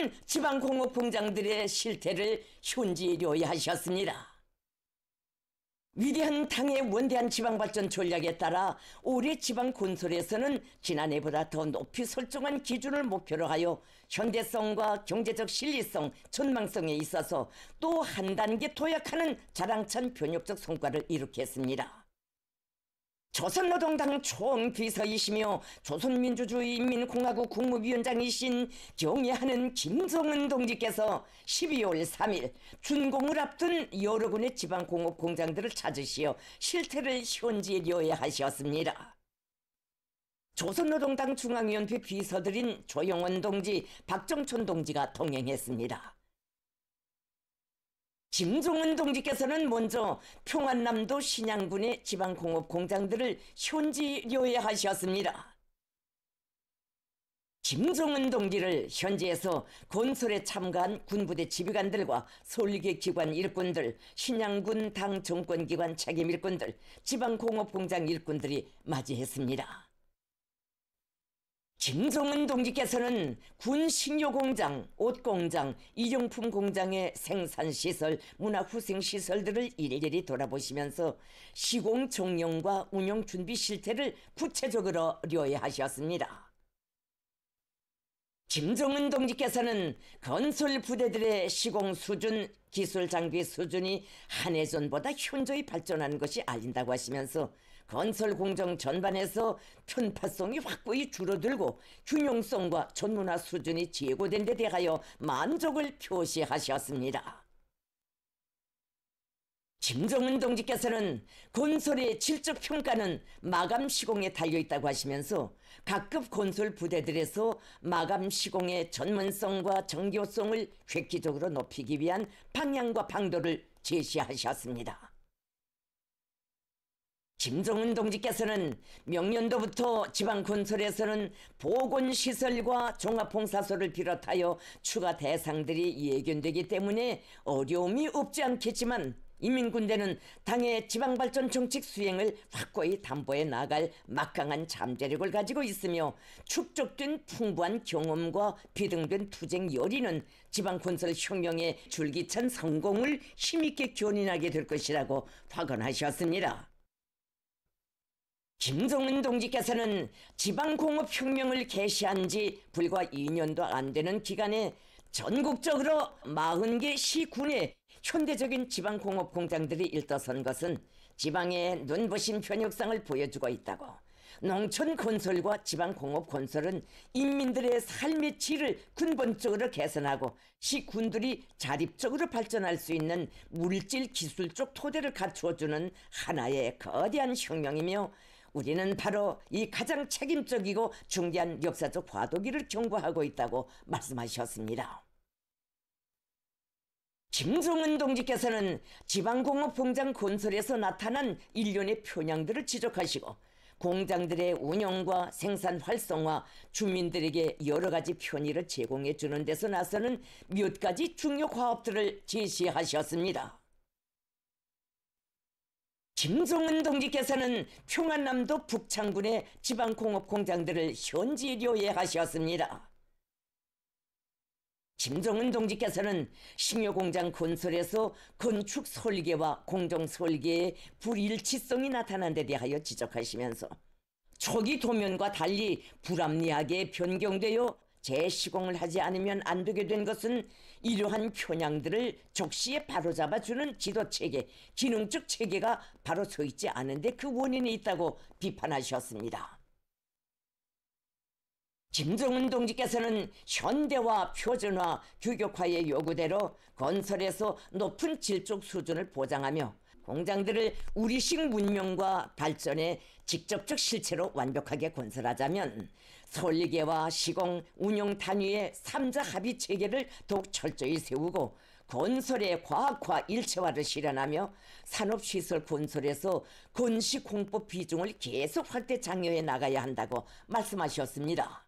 모든 지방공업공장들의 실태를 현지료에 하셨습니다. 위대한 당의 원대한 지방발전 전략에 따라 올해 지방건설에서는 지난해보다 더 높이 설정한 기준을 목표로 하여 현대성과 경제적 실리성, 전망성에 있어서 또 한 단계 도약하는 자랑찬 변혁적 성과를 이룩했습니다. 조선노동당 총비서이시며 조선민주주의인민공화국 국무위원장이신 경애하는 김정은 동지께서 12월 3일 준공을 앞둔 여러 군의 지방공업공장들을 찾으시어 실태를 현지에 료해하셨습니다. 조선노동당 중앙위원회 비서들인 조영원 동지, 박정촌 동지가 동행했습니다. 김종은 동지께서는 먼저 평안남도 신양군의 지방공업공장들을 현지료에 하셨습니다. 김종은 동지를 현지에서 건설에 참가한 군부대 지휘관들과 설계기관 일꾼들, 신양군 당 정권기관 책임 일꾼들, 지방공업공장 일꾼들이 맞이했습니다. 김종은 동지께서는 군 식료공장, 옷공장, 일용품 공장의 생산시설, 문화후생시설들을 일일이 돌아보시면서 시공 종용과 운영 준비 실태를 구체적으로 료해하셨습니다. 김종은 동지께서는 건설 부대들의 시공 수준, 기술 장비 수준이 한 해 전보다 현저히 발전하는 것이 알린다고 하시면서 건설 공정 전반에서 편파성이 확고히 줄어들고 균형성과 전문화 수준이 제고된 데 대하여 만족을 표시하셨습니다. 김종은 동지께서는 건설의 질적 평가는 마감 시공에 달려있다고 하시면서 각급 건설 부대들에서 마감 시공의 전문성과 정교성을 획기적으로 높이기 위한 방향과 방도를 제시하셨습니다. 김종은 동지께서는 명년도부터 지방건설에서는 보건시설과 종합봉사소를 비롯하여 추가 대상들이 예견되기 때문에 어려움이 없지 않겠지만 인민군대는 당의 지방발전 정책 수행을 확고히 담보해 나갈 막강한 잠재력을 가지고 있으며 축적된 풍부한 경험과 비등된 투쟁 열의는 지방건설 혁명의 줄기찬 성공을 힘있게 견인하게 될 것이라고 확언하셨습니다. 김종은 동지께서는 지방공업혁명을 개시한 지 불과 2년도 안 되는 기간에 전국적으로 40개 시군의 현대적인 지방공업공장들이 일떠선 것은 지방의 눈부신 변혁상을 보여주고 있다고, 농촌 건설과 지방공업 건설은 인민들의 삶의 질을 근본적으로 개선하고 시군들이 자립적으로 발전할 수 있는 물질 기술적 토대를 갖추어주는 하나의 거대한 혁명이며 우리는 바로 이 가장 책임적이고 중대한 역사적 과도기를 경고하고 있다고 말씀하셨습니다. 김종은 동지께서는 지방공업공장 건설에서 나타난 일련의 편향들을 지적하시고 공장들의 운영과 생산 활성화, 주민들에게 여러 가지 편의를 제공해 주는 데서 나서는 몇 가지 중요 과업들을 제시하셨습니다. 김종은 동지께서는 평안남도 북창군의 지방공업공장들을 현지료에 하셨습니다. 김종은 동지께서는 식료공장 건설에서 건축 설계와 공정 설계의 불일치성이 나타난 데 대하여 지적하시면서 초기 도면과 달리 불합리하게 변경되어 재시공을 하지 않으면 안 되게 된 것은 이러한 편향들을 적시에 바로잡아주는 지도체계, 기능적 체계가 바로 서 있지 않은데 그 원인이 있다고 비판하셨습니다. 김종은 동지께서는 현대화, 표준화, 규격화의 요구대로 건설에서 높은 질적 수준을 보장하며 공장들을 우리식 문명과 발전의 직접적 실체로 완벽하게 건설하자면 설계와 시공, 운영 단위의 3자 합의 체계를 더욱 철저히 세우고 건설의 과학화, 일체화를 실현하며 산업시설 건설에서 건식 홍보 비중을 계속 확대 장려해 나가야 한다고 말씀하셨습니다.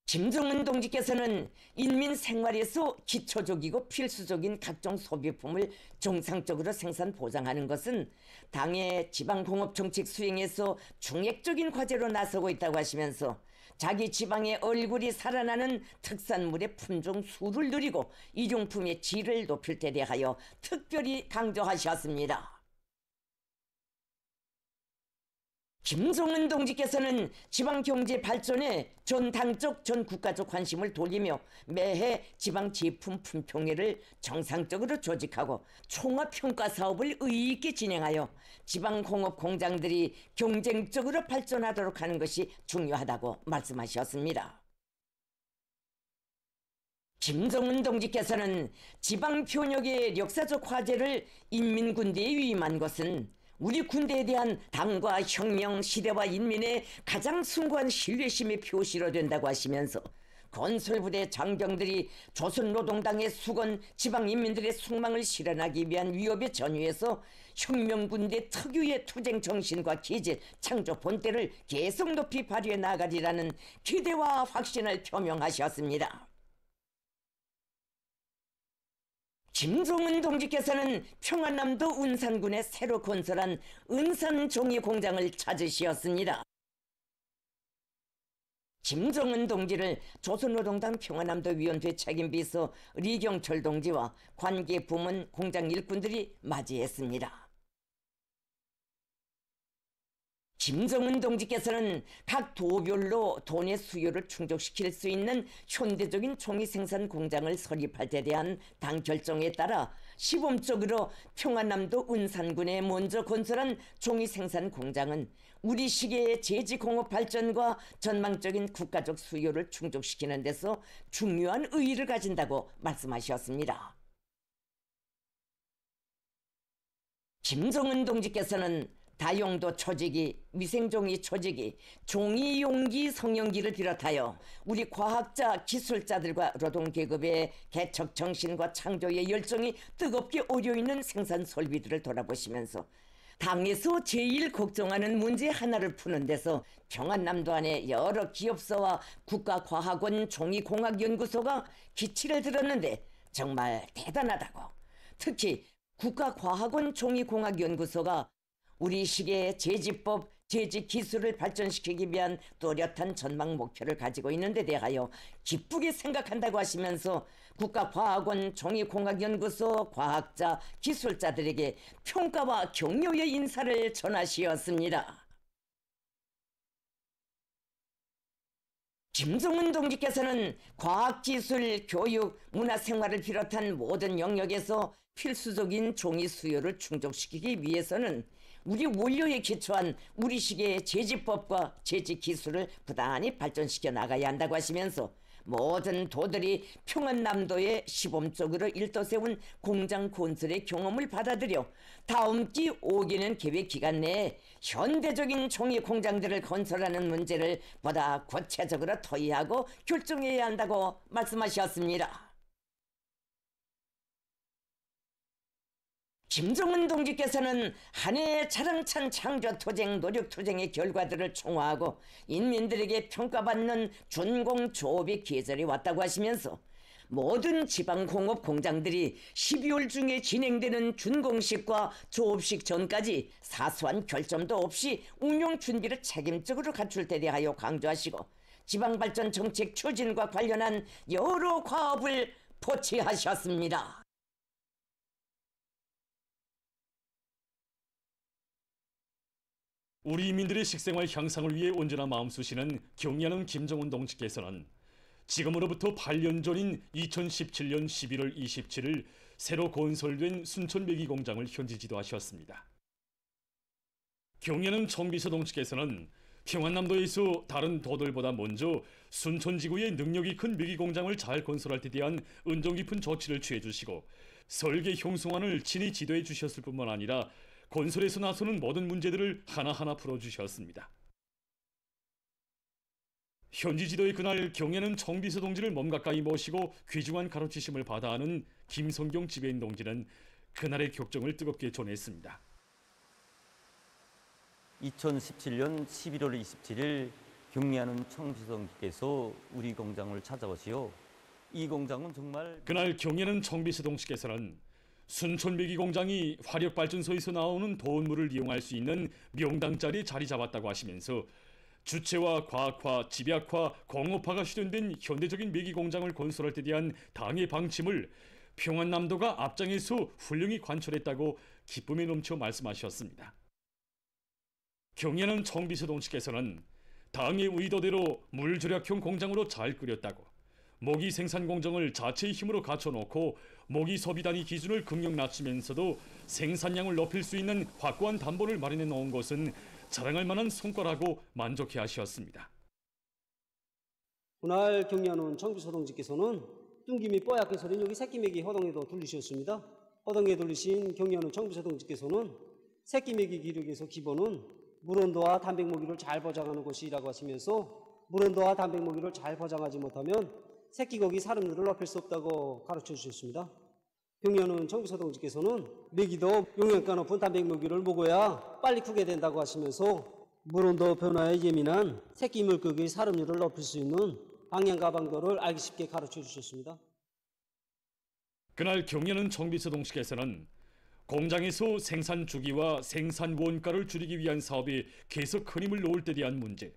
김종은 동지께서는 인민 생활에서 기초적이고 필수적인 각종 소비품을 정상적으로 생산 보장하는 것은 당의 지방공업 정책 수행에서 중액적인 과제로 나서고 있다고 하시면서 자기 지방의 얼굴이 살아나는 특산물의 품종 수를 늘리고 일용품의 질을 높일 때 대하여 특별히 강조하셨습니다. 김정은 동지께서는 지방경제 발전에 전 당적 전 국가적 관심을 돌리며 매해 지방 제품 품평회를 정상적으로 조직하고 총합평가 사업을 의의 있게 진행하여 지방공업 공장들이 경쟁적으로 발전하도록 하는 것이 중요하다고 말씀하셨습니다. 김정은 동지께서는 지방 편역의 역사적 화제를 인민군대에 위임한 것은 우리 군대에 대한 당과 혁명, 시대와 인민의 가장 숭고한 신뢰심의 표시로 된다고 하시면서 건설부대 장병들이 조선노동당의 수건 지방인민들의 숙망을 실현하기 위한 위협에 전유해서 혁명군대 특유의 투쟁 정신과 기질, 창조 본때를 계속 높이 발휘해 나가리라는 기대와 확신을 표명하셨습니다. 김정은 동지께서는 평안남도 운산군에 새로 건설한 은산종이공장을 찾으시었습니다. 김정은 동지를 조선노동당 평안남도 위원회 책임비서 리경철 동지와 관계 부문 공장 일꾼들이 맞이했습니다. 김정은 동지께서는 각 도별로 돈의 수요를 충족시킬 수 있는 현대적인 종이 생산 공장을 설립할 데 대한 당 결정에 따라 시범적으로 평안남도 은산군에 먼저 건설한 종이 생산 공장은 우리 시계의 제지공업 발전과 전망적인 국가적 수요를 충족시키는 데서 중요한 의의를 가진다고 말씀하셨습니다. 김정은 동지께서는 다용도 초지기, 위생종이 초지기, 종이용기 성형기를 비롯하여 우리 과학자, 기술자들과 노동계급의 개척 정신과 창조의 열정이 뜨겁게 오려있는 생산 설비들을 돌아보시면서 당에서 제일 걱정하는 문제 하나를 푸는 데서 평안남도 안에 여러 기업소와 국가과학원 종이공학연구소가 기치를 들었는데 정말 대단하다고, 특히 국가과학원 종이공학연구소가 우리 시계의 제지법, 제지기술을 발전시키기 위한 또렷한 전망 목표를 가지고 있는 데 대하여 기쁘게 생각한다고 하시면서 국가과학원 종이공학연구소 과학자, 기술자들에게 평가와 격려의 인사를 전하시었습니다. 김정은 동지께서는 과학기술, 교육, 문화생활을 비롯한 모든 영역에서 필수적인 종이 수요를 충족시키기 위해서는 우리 원료에 기초한 우리 시계의 제지법과 제지기술을 부단히 발전시켜 나가야 한다고 하시면서 모든 도들이 평안남도에 시범적으로 일떠세운 공장 건설의 경험을 받아들여 다음 기 5개년 계획 기간 내에 현대적인 종이 공장들을 건설하는 문제를 보다 구체적으로 토의하고 결정해야 한다고 말씀하셨습니다. 김정은 동지께서는 한 해의 자랑찬 창조투쟁, 노력투쟁의 결과들을 총화하고 인민들에게 평가받는 준공 조업의 계절이 왔다고 하시면서 모든 지방공업 공장들이 12월 중에 진행되는 준공식과 조업식 전까지 사소한 결점도 없이 운용 준비를 책임적으로 갖출 데 대하여 강조하시고 지방발전 정책 추진과 관련한 여러 과업을 포치하셨습니다. 우리 인민들의 식생활 향상을 위해 온전한 마음 쓰시는 경의하는 김정은 동지께서는 지금으로부터 8년 전인 2017년 11월 27일 새로 건설된 순천 매기 공장을 현지 지도하셨습니다. 경의하는 정비서 동지께서는 평안남도에서 다른 도들보다 먼저 순천지구의 능력이 큰 매기 공장을 잘 건설할 데 대한 은정 깊은 조치를 취해 주시고 설계 형성안을 친히 지도해 주셨을 뿐만 아니라 건설에서 나서는 모든 문제들을 하나하나 풀어주셨습니다. 현지 지도의 그날 경의하는 정비서 동지를 몸 가까이 모시고 귀중한 가르치심을 받아 하는 김성경 지배인 동지는 그날의 격정을 뜨겁게 전했습니다. 2017년 11월 27일 경의하는 정비서 동지께서 우리 공장을 찾아오시오. 이 공장은 정말 그날 경의하는 정비서 동지께서는 순천매기 공장이 화력발전소에서 나오는 도원물을 이용할 수 있는 명당 자리에 자리 잡았다고 하시면서 주체와 과학화, 집약화, 공업화가 실현된 현대적인 메기 공장을 건설할 때 대한 당의 방침을 평안남도가 앞장에서 훌륭히 관철했다고 기쁨에 넘쳐 말씀하셨습니다. 경연은 청비서동 측에서는 당의 의도대로 물절약형 공장으로 잘 끓였다고, 모기 생산 공정을 자체의 힘으로 갖춰놓고 모기 소비 단위 기준을 극력 낮추면서도 생산량을 높일 수 있는 확고한 담보를 마련해 놓은 것은 자랑할 만한 성과라고 만족해 하셨습니다. 그날 경리하는 청비서동지께서는 뚱기 및 뽀얗게 서린 여기 새끼메기 허덩에도 둘리셨습니다. 허덩에 둘리신 경리하는 청비서동지께서는 새끼메기 기록에서 기본은 물온도와 단백모기를 잘 포장하는 것이라고 하시면서 물온도와 단백모기를 잘 포장하지 못하면 새끼고기 사름률을 높일 수 없다고 가르쳐 주셨습니다. 경리하는 청비서동지께서는 메기도 영양가 높은 단백모기를 먹어야 빨리 크게 된다고 하시면서 물온도 변화에 예민한 새끼 물고기의 사름률을 높일 수 있는 방향과 방도를 알기 쉽게 가르쳐 주셨습니다. 그날 경연은 청비서동 측에서는 공장에서 생산 주기와 생산 원가를 줄이기 위한 사업에 계속 큰 힘을 놓을 때 대한 문제,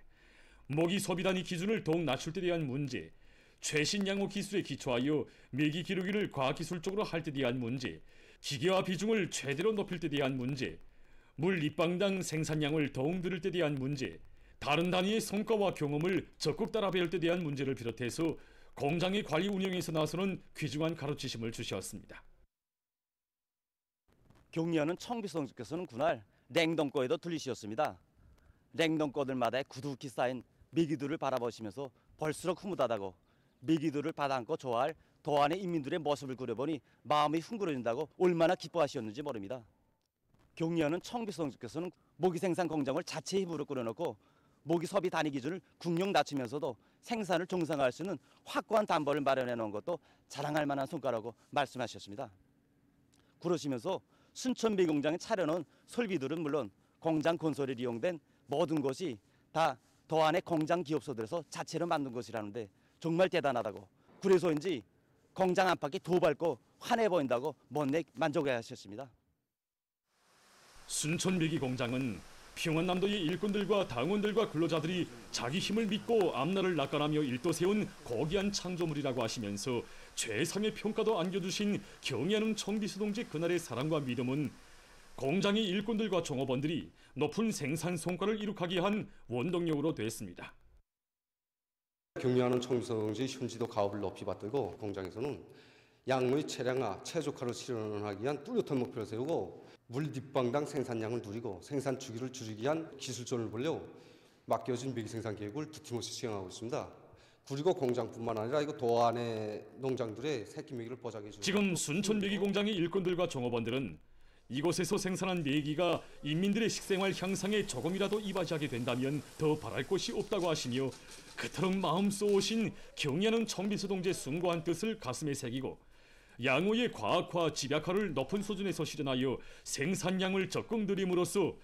모기 소비 단위 기준을 더욱 낮출 때 대한 문제, 최신 양호 기술에 기초하여 메기 기르기를 과학기술적으로 할 때 대한 문제, 기계화 비중을 최대로 높일 때 대한 문제, 물立방당 생산량을 더욱 늘릴 때 대한 문제, 다른 단위의 성과와 경험을 적극 따라 배울 때 대한 문제를 비롯해서 공장의 관리 운영에서 나서는 귀중한 가르치심을 주셨습니다. 경리하는 청비서동지께서는 그날 냉동고에도 들리셨습니다. 냉동고들마다 구두기 쌓인 메기들을 바라보시면서 볼수록 흐뭇하다고, 메기들을 받아안고 좋아할 도안의 인민들의 모습을 그려보니 마음이 흥그러진다고 얼마나 기뻐하셨는지 모릅니다. 경리하는 청비서동지께서는 모기 생산 공장을 자체의 힘으로 꾸려놓고 모기 소비 단위 기준을 국력 낮추면서도 생산을 정상화할 수 있는 확고한 담보를 마련해 놓은 것도 자랑할 만한 성과라고 말씀하셨습니다. 그러시면서 순천 메기 공장에 차려놓은 설비들은 물론 공장 건설에 이용된 모든 것이 다 도안의 공장 기업소들에서 자체로 만든 것이라는데 정말 대단하다고, 그래서인지 공장 안팎이 더 밝고 환해 보인다고 못내 만족해 하셨습니다. 순천 메기 공장은 평안남도의 일꾼들과 당원들과 근로자들이 자기 힘을 믿고 앞날을 낙관하며 일도 세운 고귀한 창조물이라고 하시면서 최상의 평가도 안겨주신 경의하는 청비서동지 그날의 사랑과 믿음은 공장의 일꾼들과 종업원들이 높은 생산 성과를 이룩하게 한 원동력으로 됐습니다. 경리하는 청비서동지 현지도 가업을 높이 받들고 공장에서는 양의 체량화, 최적화를 실현하기 위한 뚜렷한 목표를 세우고 물立방당 생산량을 누리고 생산 주기를 줄이기 위한 기술전을 보려 맡겨진 메기 생산 계획을 두팀없이 시행하고 있습니다. 그리고 공장뿐만 아니라 이거 도안의 농장들의 새끼 메기를 보장해 주는. 지금 순천 메기 공장의 일꾼들과 종업원들은 이곳에서 생산한 메기가 인민들의 식생활 향상에 조금이라도 이바지하게 된다면 더 바랄 것이 없다고 하시며 그토록 마음 쏘오신 경의하는 청비서동지의 숭고한 뜻을 가슴에 새기고 양호의 과학화, 집약화를 높은 수준에서 실현하여 생산량을 적극 늘림으로써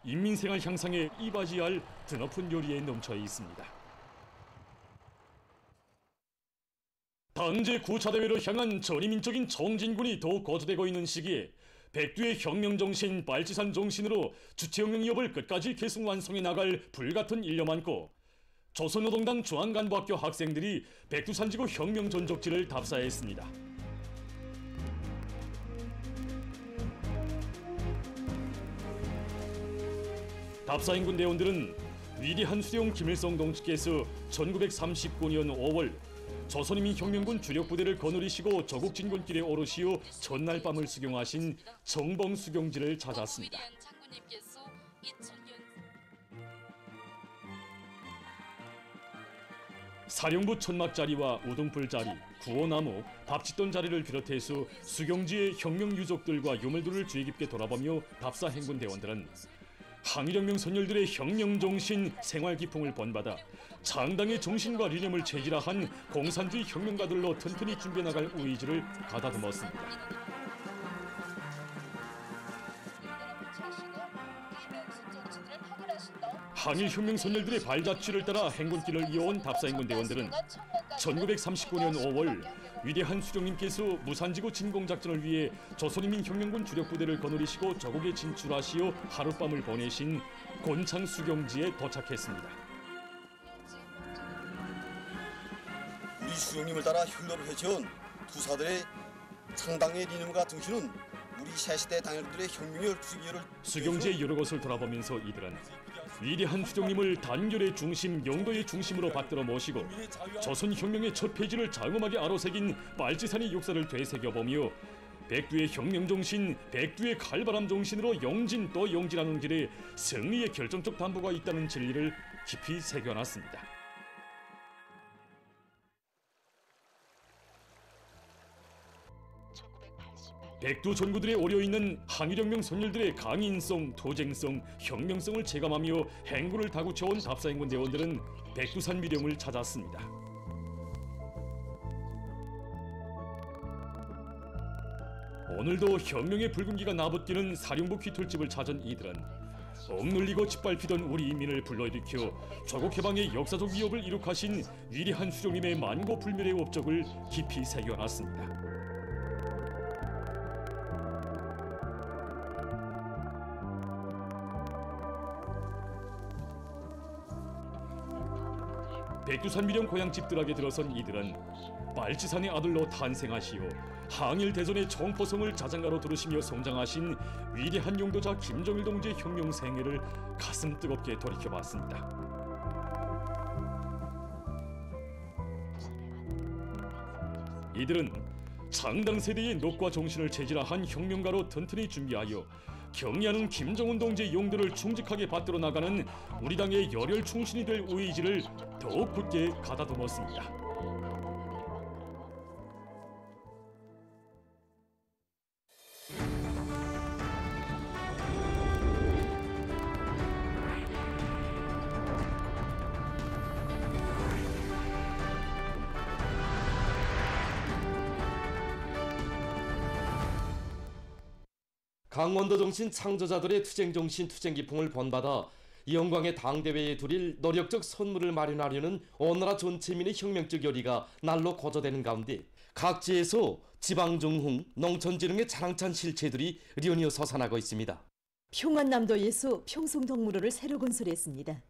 인민생활 향상에 이바지할 드높은 요리에 넘쳐 있습니다. 당제 9차 대회를 향한 전위민적인 정진군이 더욱 거두되고 있는 시기에 백두의 혁명정신, 빨치산 정신으로 주체혁명협을 끝까지 계속 완성해 나갈 불같은 일념 안고 조선노동당 중앙간부학교 학생들이 백두산지구 혁명전적지를 답사했습니다. 답사인 군대원들은 위대한 수령 김일성 동지께서 1939년 5월 조선인민혁명군 주력부대를 거느리시고 조국 진군길에 오르시어 전날 밤을 수경하신 정봉 수경지를 찾았습니다. 사령부 천막자리와 우등불자리, 구호나무, 밥짓돈 자리를 비롯해서 수경지의 혁명 유족들과 유물들을 주의 깊게 돌아보며 답사 행군 대원들은 항일혁명 선열들의 혁명 정신, 생활 기풍을 본받아 장당의 정신과理念을 체질화한 공산주의 혁명가들로 튼튼히 준비해 나갈 의지를 가다듬었습니다. 항일혁명 선열들의 발자취를 따라 행군길을 이어온 답사행군 대원들은 1939년 5월 위대한 수령님께서 무산지구 진공작전을 위해 조선인민혁명군 주력부대를 거느리시고 조국에 진출하시어 하룻밤을 보내신 곤창 수경지에 도착했습니다. 수령님을 따라 혈로를 헤쳐온 투사들의 창당의 리듬과 등신은 우리 새시대 당일들의 혁명의 투기를 수경지의 여러 것을 돌아보면서 이들은 위대한 수령님을 단결의 중심, 영도의 중심으로 받들어 모시고 조선 혁명의 첫 페이지를 장엄하게 아로새긴 빨치산의 역사를 되새겨보며 백두의 혁명 정신, 백두의 칼바람 정신으로 영진 또 영진하는 길에 승리의 결정적 담보가 있다는 진리를 깊이 새겨놨습니다. 백두 전구들에 오려있는 항일혁명 선열들의 강인성, 도쟁성, 혁명성을 체감하며 행군을 다구쳐온 답사행군 대원들은 백두산 미령을 찾았습니다. 오늘도 혁명의 붉은기가 나붙기는 사령부 퀴툴집을 찾은 이들은 억눌리고 짓밟히던 우리 인민을 불러일으켜 조국 해방의 역사적 위협을 이룩하신 위대한 수령님의 만고불멸의 업적을 깊이 새겨놨습니다. 백두산 미령 고향집들에게 들어선 이들은 빨치산의 아들로 탄생하시오 항일 대전의 청포성을 자장가로 들으시며 성장하신 위대한 용도자 김정일 동지의 혁명 생애를 가슴 뜨겁게 돌이켜봤습니다. 이들은 창당 세대의 녹과 정신을 체질화한 혁명가로 튼튼히 준비하여 경의하는 김정은 동지의 용도를 충직하게 받들어 나가는 우리 당의 열혈 충신이 될 의지를 더욱 굳게 가다듬었습니다. 강원도 정신 창조자들의 투쟁 정신, 투쟁 기풍을 본받아 영광의 당대회에 두릴 노력적 선물을 마련하려는 오나라 전체민의 혁명적 열의가 날로 고조되는 가운데 각지에서 지방정흥, 농촌지능의 자랑찬 실체들이 연이어 솟아나고 있습니다. 평안남도에서 평송동물원을 새로 건설했습니다.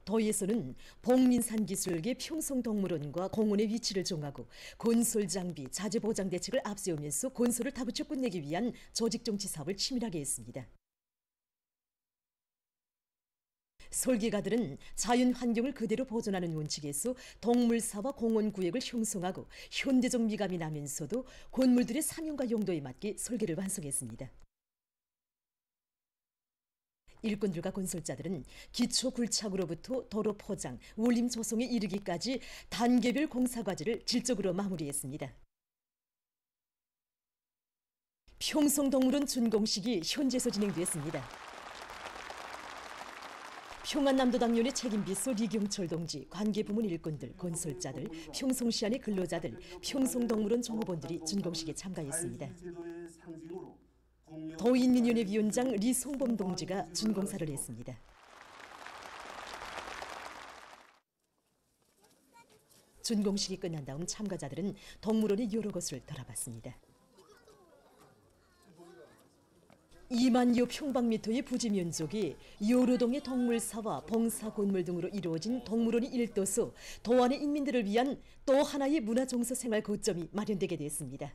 도에서는 복민산 기술계 평송동물원과 공원의 위치를 정하고 건설 장비, 자재 보장 대책을 앞세우면서 건설을 다부쳐 끝내기 위한 조직 정치 사업을 치밀하게 했습니다. 설계가들은 자연 환경을 그대로 보존하는 원칙에서 동물사와 공원 구역을 형성하고 현대적 미감이 나면서도 건물들의 사명과 용도에 맞게 설계를 완성했습니다. 일꾼들과 건설자들은 기초 굴착으로부터 도로 포장, 원림 조성에 이르기까지 단계별 공사 과제를 질적으로 마무리했습니다. 평송동물원 준공식이 현재서 진행됐습니다. 평안남도 당련의 책임비서 리경철 동지, 관계부문 일꾼들, 건설자들, 평송시안의 근로자들, 평송동물원 종업원들이 준공식에 참가했습니다. 도인민연회 위원장 리송범 동지가 준공사를 했습니다. 준공식이 끝난 다음 참가자들은 동물원의 여러 곳을 돌아봤습니다. 2만여 평방미터의 부지 면적이 여로동의 동물사와 봉사 건물 등으로 이루어진 동물원이 일떠서 도안의 인민들을 위한 또 하나의 문화정서 생활 거점이 마련되게 됐습니다.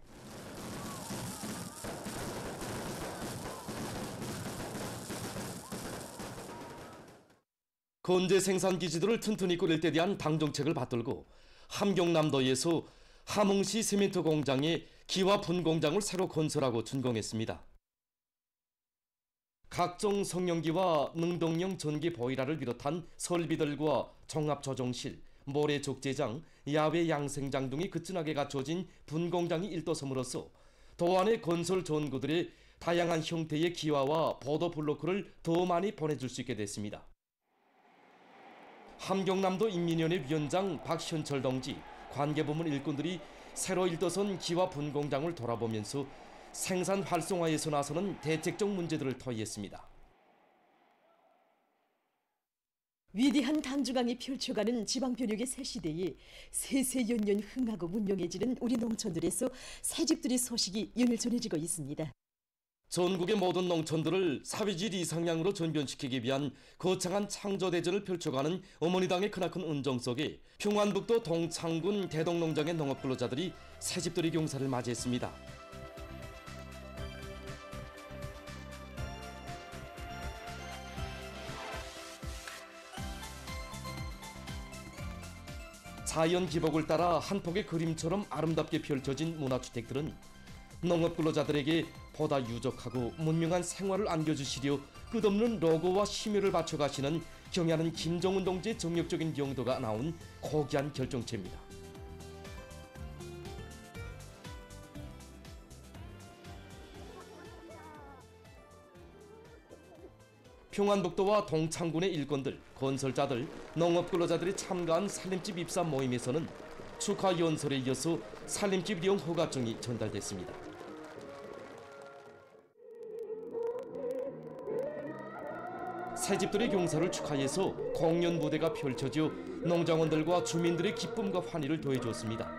건재 생산 기지들을 튼튼히 꾸릴 때 대한 당정책을 받들고 함경남도에서 함흥시 시멘트 공장에 기와 분공장을 새로 건설하고 준공했습니다. 각종 성형기와 능동용 전기 보일러를 비롯한 설비들과 종합조정실, 모래 족제장, 야외 양생장 등이 그튼하게 갖춰진 분공장이 일도섬으로써 도안의 건설 전구들의 다양한 형태의 기와와 보도 블로크를 더 많이 보내줄 수 있게 됐습니다. 함경남도 인민연회 위원장 박현철 동지, 관계부문 일꾼들이 새로 일도선 기와 분공장을 돌아보면서 생산 활성화에서 나서는 대책적 문제들을 토의했습니다. 위대한 당중앙이 펼쳐가는 지방변혁의 새 시대에 세세연년 흥하고 문명해지는 우리 농촌들에서 새집들의 소식이 연일 전해지고 있습니다. 전국의 모든 농촌들을 사회주의 이상향으로 전변시키기 위한 거창한 창조대전을 펼쳐가는 어머니당의 크나큰 은정 속에 평안북도 동창군 대동농장의 농업근로자들이 새집들이 경사를 맞이했습니다. 자연 기복을 따라 한 폭의 그림처럼 아름답게 펼쳐진 문화주택들은 농업근로자들에게 보다 유적하고 문명한 생활을 안겨주시려 끝없는 노고와 심혈을 바쳐가시는 경야는 김정은 동지의 정력적인 용도가 나온 고귀한 결정체입니다. 평안북도와 동창군의 일꾼들, 건설자들, 농업근로자들이 참가한 살림집 입사 모임에서는 축하 연설에 이어서 살림집 이용 허가증이 전달됐습니다. 새집들의 경사를 축하해서 공연 무대가 펼쳐져 농장원들과 주민들의 기쁨과 환희를 더해주었습니다.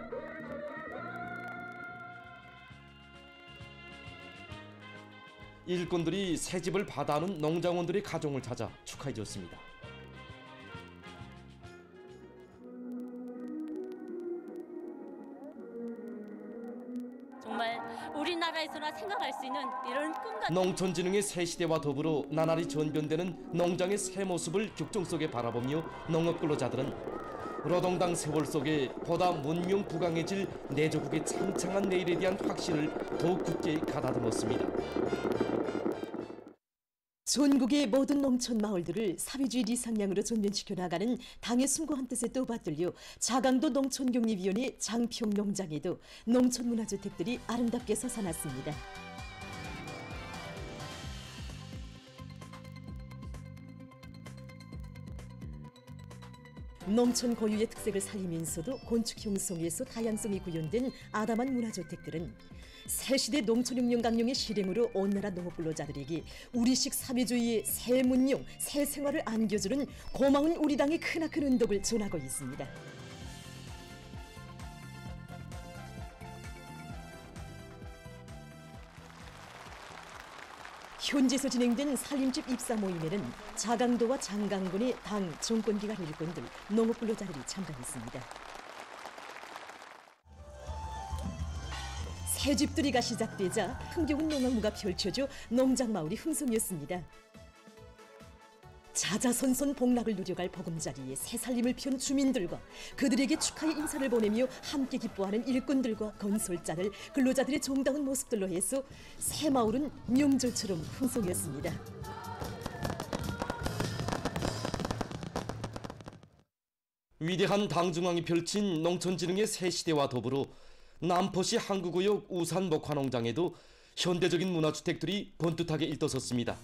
일꾼들이 새집을 받아하는 농장원들의 가정을 찾아 축하해줬습니다. 정말 우리나라에서나 생각할 수 있는 이런 꿈 같은 농촌진흥의 새 시대와 더불어 나날이 전변되는 농장의 새 모습을 격정 속에 바라보며 농업근로자들은 노동당 세월 속에 보다 문명 부강해질 내조국의 창창한 내일에 대한 확신을 더욱 굳게 가다듬었습니다. 전국의 모든 농촌 마을들을 사회주의 리상향으로 전면시켜 나가는 당의 숭고한 뜻에 또 받들려 자강도 농촌격립위원회 장평농장에도 농촌문화주택들이 아름답게 솟아났습니다. 농촌 고유의 특색을 살리면서도 건축 형성에서 다양성이 구현된 아담한 문화주택들은 새시대 농촌혁명 강령의 실행으로 온 나라 농업근로자들에게 우리식 사회주의의 새 문명, 새 생활을 안겨주는 고마운 우리 당의 크나큰 은덕을 전하고 있습니다. 현지에서 진행된 살림집 입사 모임에는 자강도와 장강군의 당 정권기관 일꾼들, 농업근로자들이 참가했습니다. 새집들이가 시작되자 흥겨운 농악무가 펼쳐져 농장마을이 흥성이었습니다. 자자손손 복락을 누려갈 보금자리에 새살림을 편 주민들과 그들에게 축하의 인사를 보내며 함께 기뻐하는 일꾼들과 건설자들, 근로자들의 정다운 모습들로 해서 새마을은 명절처럼 흥성이었습니다. 위대한 당중앙이 펼친 농촌진흥의 새 시대와 더불어 남포시 항구구역 우산 목화농장에도 현대적인 문화주택들이 번듯하게 일떠섰습니다.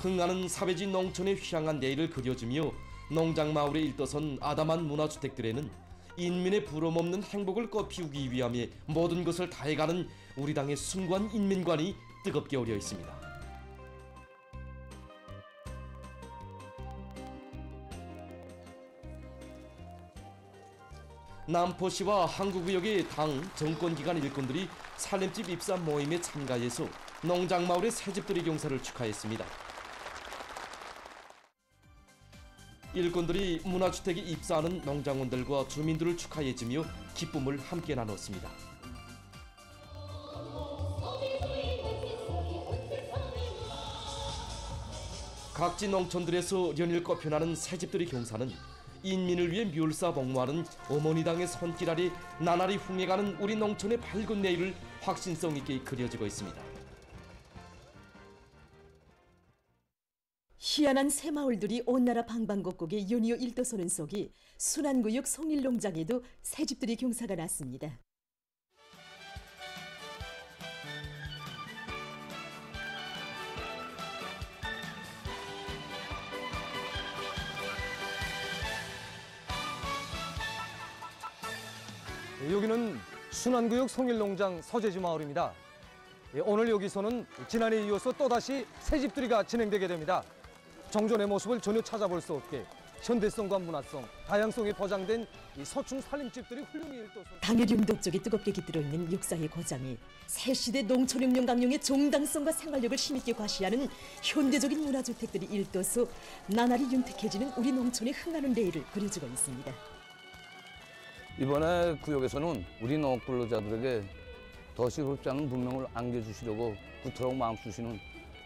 흥하는 사회주의 농촌의 휘황한 내일을 그려주며 농장마을에 일떠선 아담한 문화주택들에는 인민의 부러움없는 행복을 꽃피우기 위함에 모든 것을 다해가는 우리 당의 숭고한 인민관이 뜨겁게 어려 있습니다. 남포시와 항구구역의 당 정권기관 일꾼들이 살림집 입사 모임에 참가해서 농장마을의 새집들의 경사를 축하했습니다. 일꾼들이 문화주택에 입사하는 농장원들과 주민들을 축하해주며 기쁨을 함께 나눴습니다. 각지 농촌들에서 연일 꼽혀나는 새집들의 경사는 인민을 위해 멸사복무하는 어머니당의 손길 아래 나날이 흥해가는 우리 농촌의 밝은 내일을 확신성 있게 그려지고 있습니다. 희한한 새마을들이 온 나라 방방곡곡에 연이어 일떠서는 속에 순안구역 송일농장에도 새집들이 경사가 났습니다. 여기는 순안구역 송일농장 서재지 마을입니다. 오늘 여기서는 지난해에 이어서 또다시 새집들이가 진행되게 됩니다. 정전의 모습을 전혀 찾아볼 수 없게 현대성과 문화성, 다양성이 포장된 이 서충 살림집들이 훌륭히 일도서. 당해령 독적이 뜨겁게 깃들어 있는 육사의 고장이 새시대 농촌혁명 강령의 정당성과 생활력을 힘있게 과시하는 현대적인 문화주택들이 일도서 나날이 윤택해지는 우리 농촌의 흥하는 레일을 그려주고 있습니다. 이번에 구역에서는 우리 농업 근로자들에게 더 시급지 않은 문명을 안겨주시려고 구토록 마음 쓰시는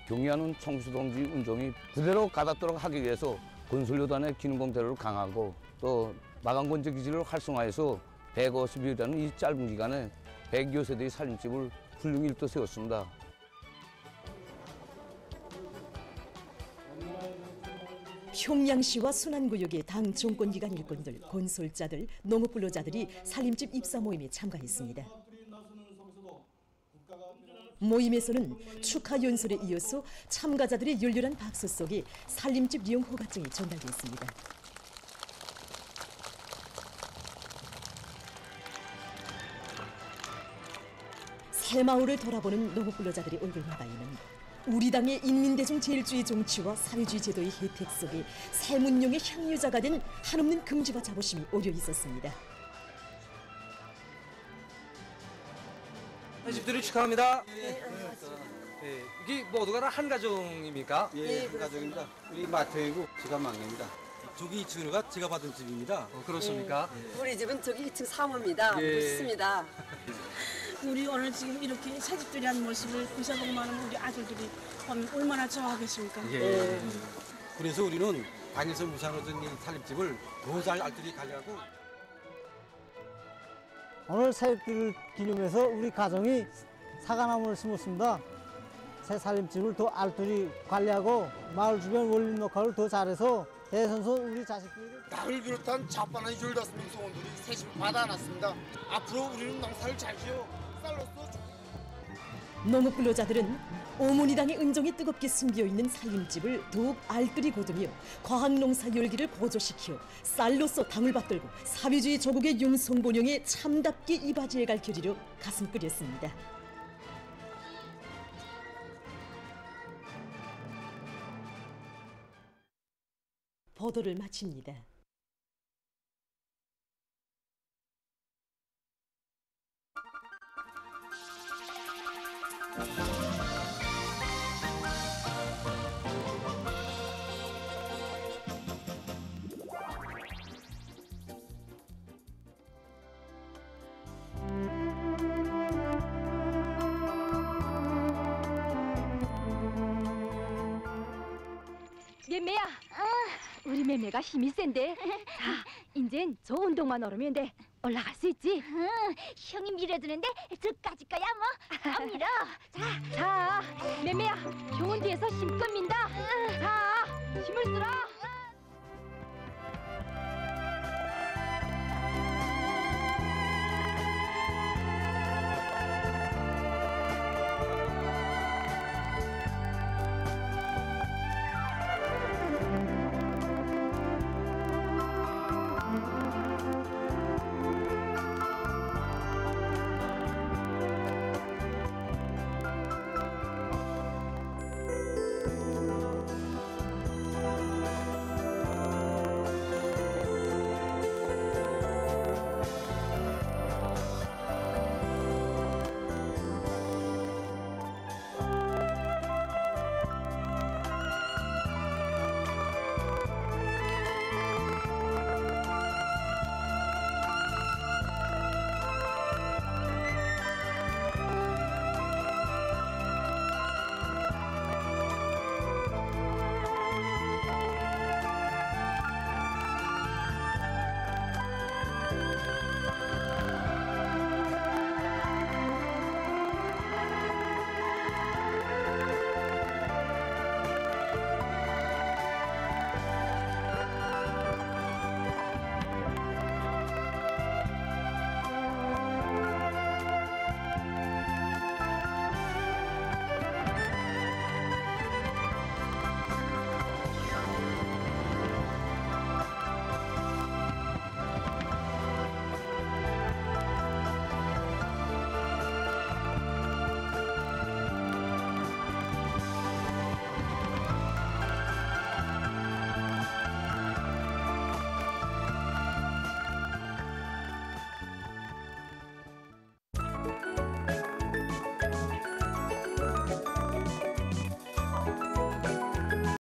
경의하는 청주동지 운종이 그대로 가닿도록 하기 위해서 건설요단의 기능공대를 강화하고 또 마감건조 기지를 활성화해서 150여라는 이 짧은 기간에 100여 세대의 살림집을 훌륭히 일도 세웠습니다. 평양시와 순안구역의 당 정권기관 일꾼들, 건설자들, 농업근로자들이 살림집 입사 모임에 참가했습니다. 모임에서는 축하 연설에 이어서 참가자들의 열렬한 박수 속에 살림집 이용 허가증이 전달됐습니다. 새마을을 돌아보는 농업근로자들의 얼굴마다에는 우리 당의 인민대중 제일주의 정치와 사회주의 제도의 혜택 속에 새문용의 향유자가 된 한없는 긍지와 자부심이 오려 있었습니다. 집들이 축하합니다. 이게 모두가 다 한 가정입니까? 예, 한 가족입니다. 우리 마태이고 제가 막내입니다. 저기 2층가 제가 받은 집입니다. 그렇습니까? 우리 집은 저기 2층 사모입니다. 멋있습니다. 우리 오늘 지금 이렇게 새집들이 한 모습을 보셔보면 우리 아들들이 보면 얼마나 좋아하겠습니까? 그래서 우리는 당에서 무상으로 준 이 살림집을 더 잘 알뜰히 관리하고 오늘 새해를 기념해서 우리 가정이 사과나무를 심었습니다. 새 살림집을 더 알뜰히 관리하고 마을 주변 원림 녹화를 더 잘해서 대선선 우리 자식들이 나를 비롯한 자빠나니 졸다스 농성원들이 새집을 받아놨습니다. 앞으로 우리는 농사를 잘 지어 쌀로서 농업근로자들은 어머니당의 은종이 뜨겁게 숨겨있는 살림집을 더욱 알뜰히 거두며 과학농사 열기를 고조시켜 쌀로서 당을 받들고 사회주의 조국의 융성본영에 참답게 이바지해 갈 길이로 가슴 끓였습니다. 보도를 마칩니다. 매매야, 우리 매매가 힘이 센데. 자, 이젠 저 운동만 오르면 돼. 올라갈 수 있지? 형이 밀어주는데 저까지 거야 뭐. 밀어. 자, 매매야, 형은 뒤에서 힘껏 민다.